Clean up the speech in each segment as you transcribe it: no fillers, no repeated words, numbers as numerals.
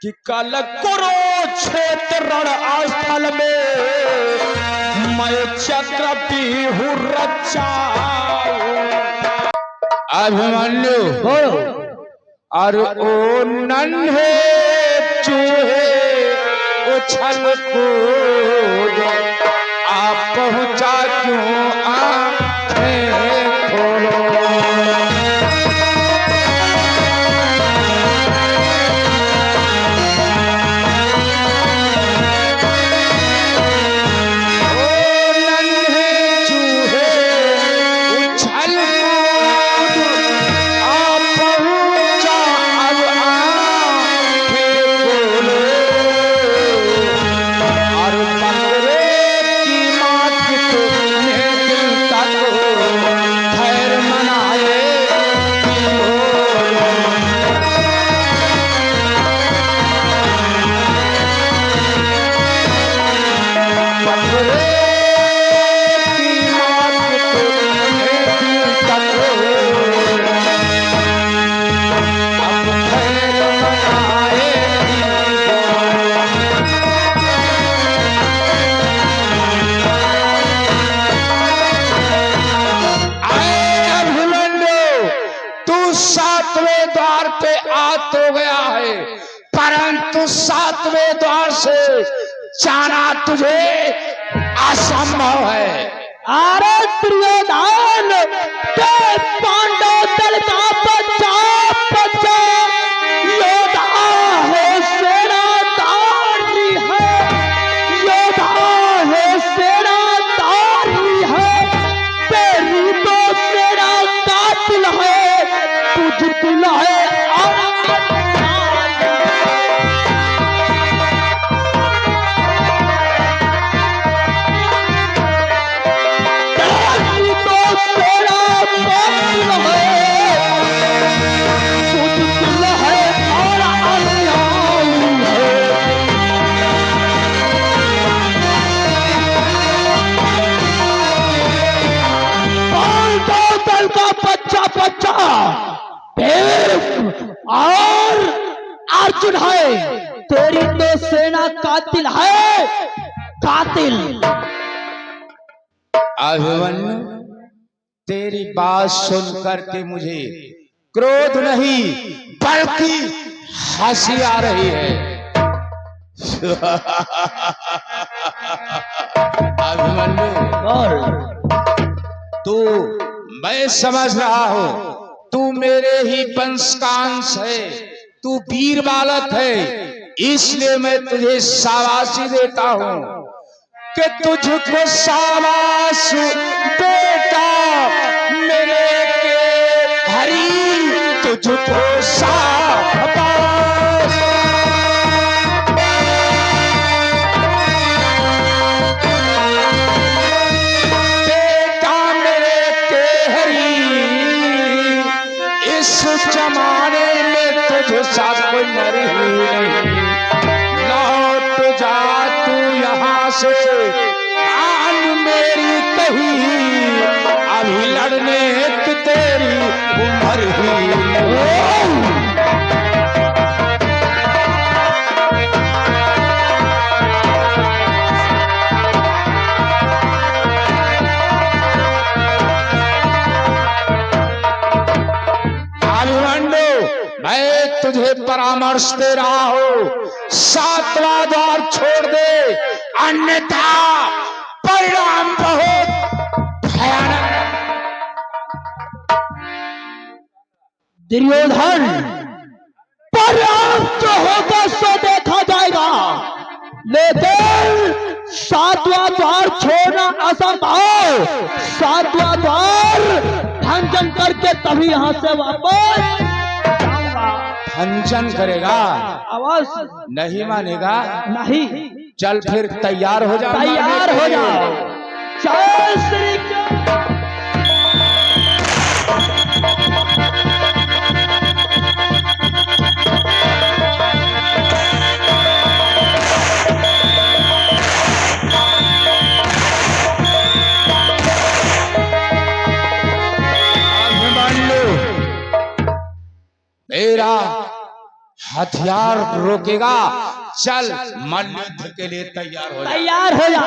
कि कल कुरुक्षेत्र रणस्थल में मैं चक्र बिहु रचाऊं। अभिमन्यु और ओ नन्हे चूहे उछल कूद आप पहुंचा क्यों आंखें खोलो। सातवें द्वार पे आ तो गया है, परंतु सातवें द्वार से जाना तुझे असंभव है। अरे दुर्योधन के पांडव दल का बच्चा बच्चा योद्धा है, सेनाधारी है, योद्धा है, सेनाधारी है, तेरी तो सेना कातिल है, तुझ दिल है और अर्जुन है, तेरी तो सेना कातिल है, कातिल। अभिमन्यु तेरी बात सुनकर के मुझे क्रोध नहीं बल्कि हंसी आ रही है। अभिमन्यु तू, मैं समझ रहा हूं तू मेरे ही वंश का अंश है, तू वीर बालक है, इसलिए मैं तुझे शाबाशी देता हूं कि तुझको शाबाश बेटा मेरे के हरी, तुझको शाबाश। जमाने में तुझे साथ कोई नरी नहीं, लौट जा तू यहाँ से, आन मेरी कही, अभी लड़ने की तेरी उम्र ही। मैं तुझे परामर्श दे रहा हूं, सातवां द्वार छोड़ दे, अन्यथा परिणाम बहुत भयानक। दुर्योधन परिणाम जो होगा सो देखा जाएगा, लेकिन सातवां द्वार छोड़ना असंभव। सातवां द्वार भंजन करके तभी यहां से वापस भंजन करेगा। अवश्य नहीं मानेगा? नहीं। चल फिर तैयार हो जा, तैयार हो जाओ। जय श्री कृष्ण। हथियार रोकेगा। चल मल्लयुद्ध के लिए तैयार हो जा। तैयार हो जा।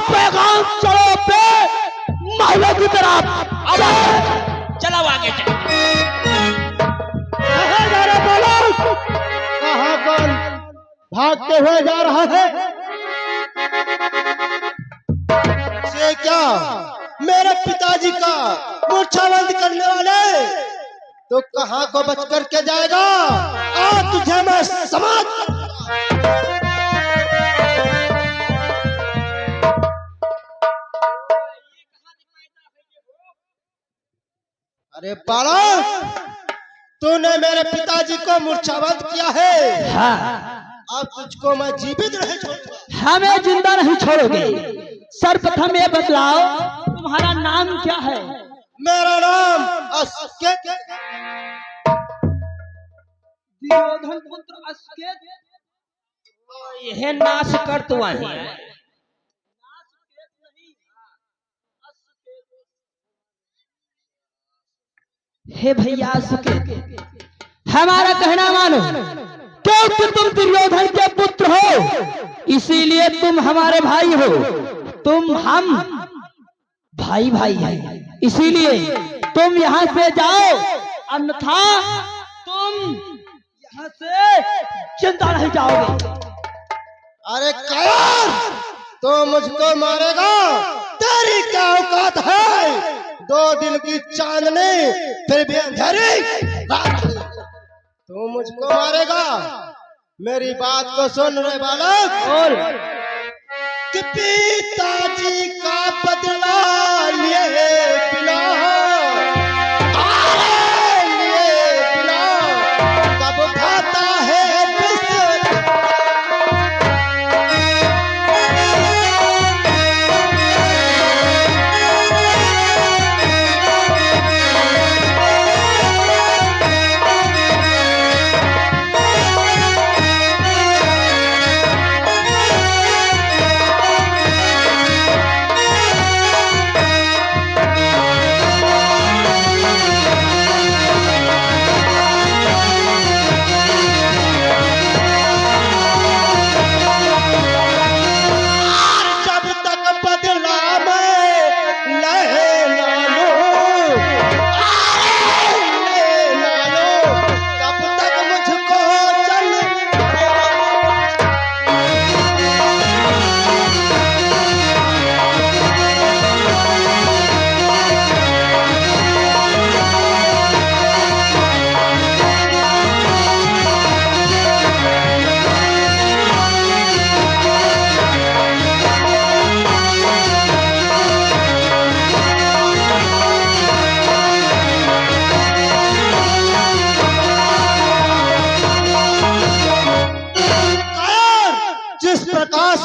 पैगाम चलो पे महलों की तरफ। चलाओ आगे चलो। कहाँ कौन भागते हुए जा रहा है? से क्या मेरे पिताजी का मूर्छाबंद करने वाले तो कहाँ को बच करके जाएगा? आ तुझे मैं समझ। अरे बालक, तूने मेरे पिताजी को मूर्छाबंद किया है। हाँ, अब तुझको मैं जीवित नहीं छोड़ूंगा। हमें जिंदा नहीं छोड़ोगे। सर्वप्रथम ये बतलाओ तुम्हारा नाम क्या है? मेरा नाम अस्केत। दुर्योधन पुत्र अस्केत। यह नाश कर तू वहीं हे भैया अस्केत, हमारा कहना मानो, क्योंकि तुम दुर्योधन के पुत्र हो इसीलिए तुम हमारे भाई हो। तुम हम भाई भाई हैं, इसीलिए तुम यहाँ से जाओ, अन्यथा तुम यहाँ से जिंदा नहीं जाओगे। अरे कायर, तो मुझको मारेगा? तेरी क्या औकात है? 2 दिन की चांदनी फिर भी अंधेरी रात। तू मुझको मारेगा? मेरी बात को सुन रे बालक। बोल। कि पिताजी का बदला लिए बिना, लिए बिना कब खाता है विष।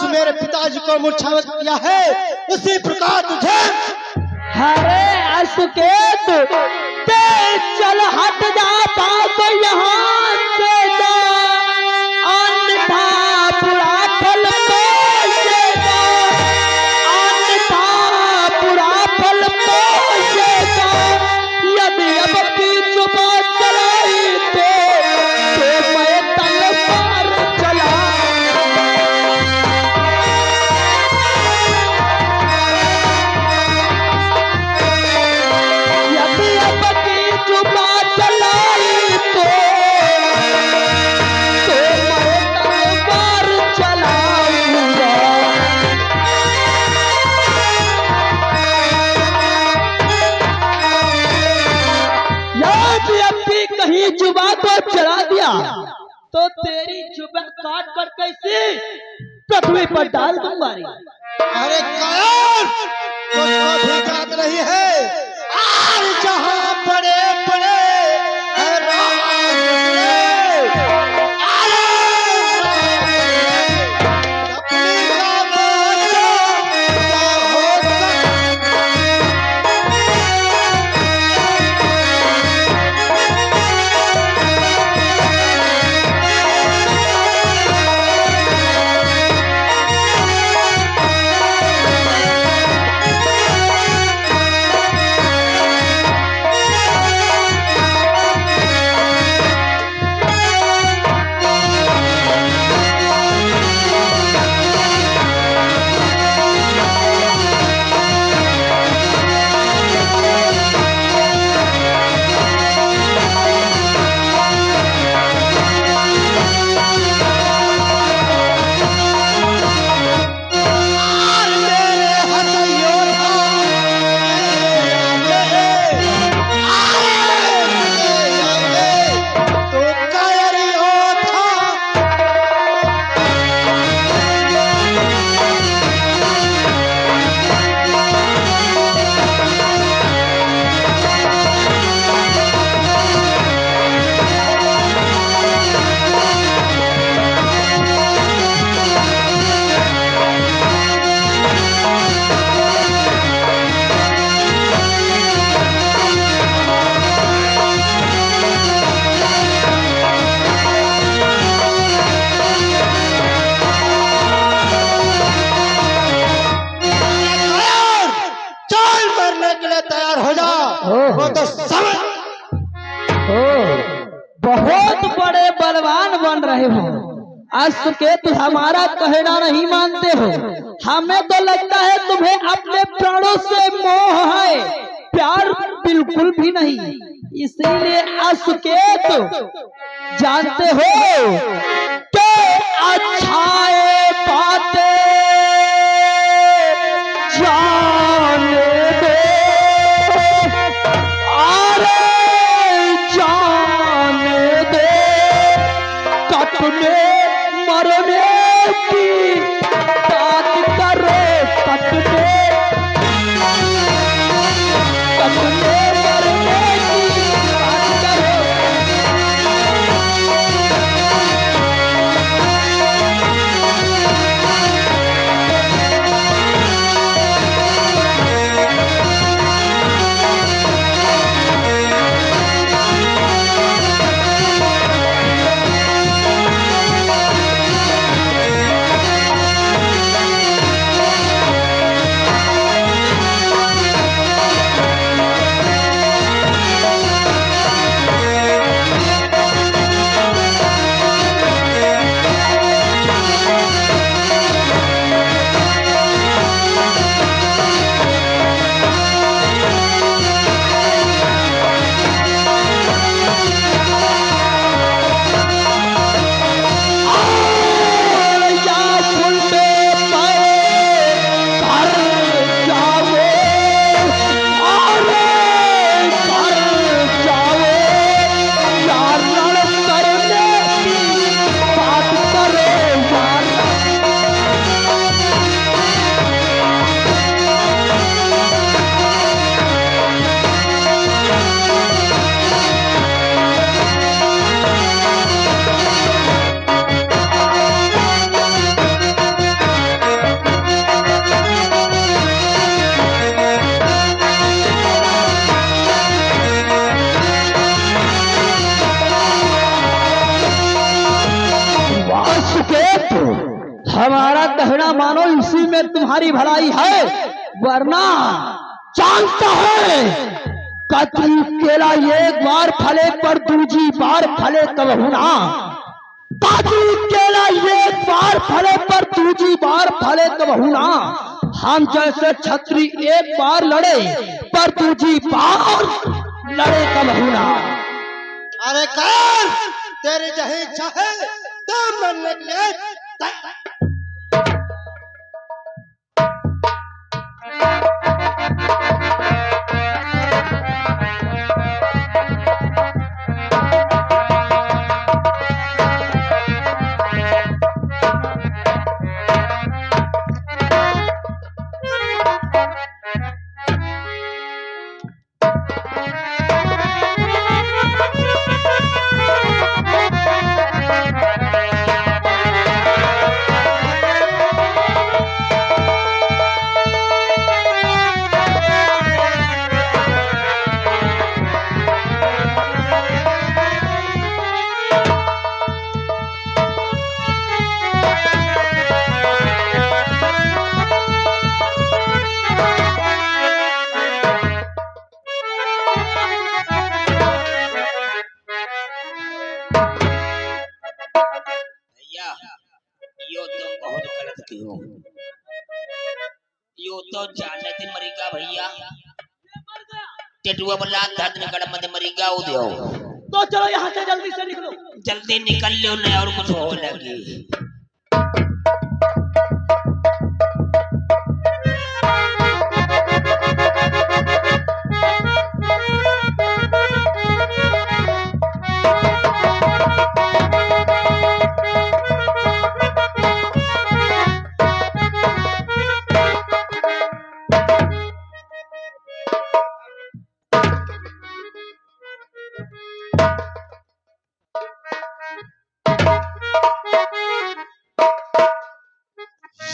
मेरे पिताजी को मूर्छावत किया है, उसी प्रकार तुझे। अरे अस्केत, चल हट जाता तो यहाँ से जा, अन्यथा बुरा फल पेशेगा, अन्यथा बुरा कहीं जुबान को चढ़ा दिया तो तेरी जुबान काट कर कैसे पृथ्वी पर डाल दूंगा रे। अरे कायर, तुझको भी याद नहीं है आज जहां बड़े बड़े हैरान हुए। अरे अपनी जान क्या होता। तैयार हो जा। वो तो समय बहुत बड़े बलवान बन रहे हो, अश्वकेत हमारा कहना नहीं मानते हो। हमें तो लगता है तुम्हें अपने प्राणों से मोह है, प्यार बिल्कुल भी नहीं। इसीलिए अश्वकेत जानते हो कि अच्छाए बातें जाने दो, अरे जाने दो, कटने मरने की बात करो, कटने कटने मरने की बात करो। हमारा कहना मानो, इसी में तुम्हारी भलाई है, वरना जानता है कतली केला एक बार फले पर दूजी बार फले कबहू ना। कतली केला एक बार फले पर दूजी बार फले कबहू ना। हम जैसे छत्री एक बार लड़े पर दूजी बार लड़े कबहू ना। अरे कर तेरी जही इच्छा है तो मरने के लिए टेटुआ बोला दर्द निकल मत मरी गाओ दियो तो चलो यहाँ से जल्दी से निकलो। जल्दी निकल लो नहीं और कुछ हो लगी।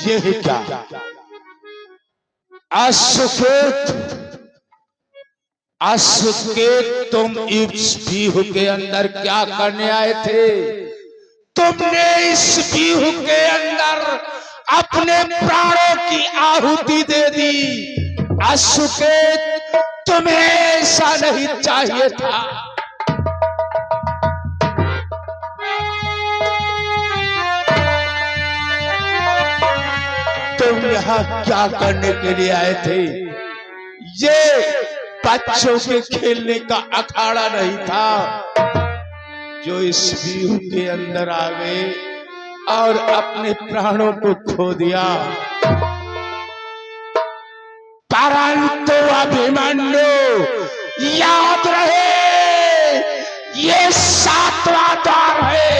ये है क्या? अशुकेत तुम इस बीहू के अंदर क्या करने आए थे? तुमने इस बीहू के अंदर अपने प्राणों की आहुति दे दी। अशुकेत तुम्हें ऐसा नहीं चाहिए था। तुम यहाँ क्या करने के लिए आए थे? ये बच्चों के खेलने का अखाड़ा नहीं था जो इस बीहू के अंदर आ गए और अपने प्राणों को खो दिया। परंतु अभिमन्यु याद रहे, ये 7वां द्वार है,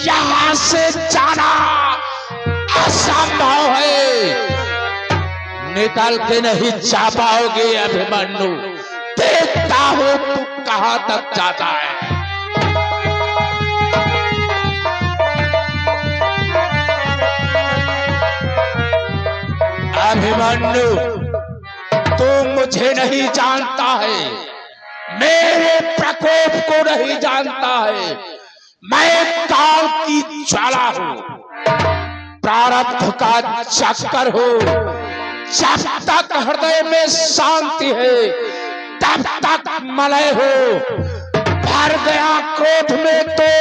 यहां से जाना असंभव है। निकल के नहीं जा पाओगे अभिमन्यु। देखता हूं तू कहां तक जाता है। अभिमन्यु तू मुझे नहीं जानता है, मेरे प्रकोप को नहीं जानता है। मैं काल की ज्वाला हूं, प्रारब्ध का चक्कर हो। जब तक हृदय में शांति है तब तक मलय हो। भर गया क्रोध में तो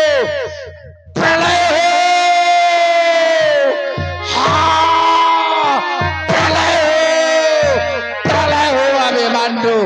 प्रलय हो। हाँ, प्रलय हो अभिमन्यु।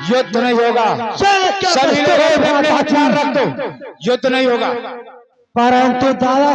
युद्ध नहीं होगा। सभी लोग अपने हथियार रख दो, युद्ध नहीं होगा। परंतु दादा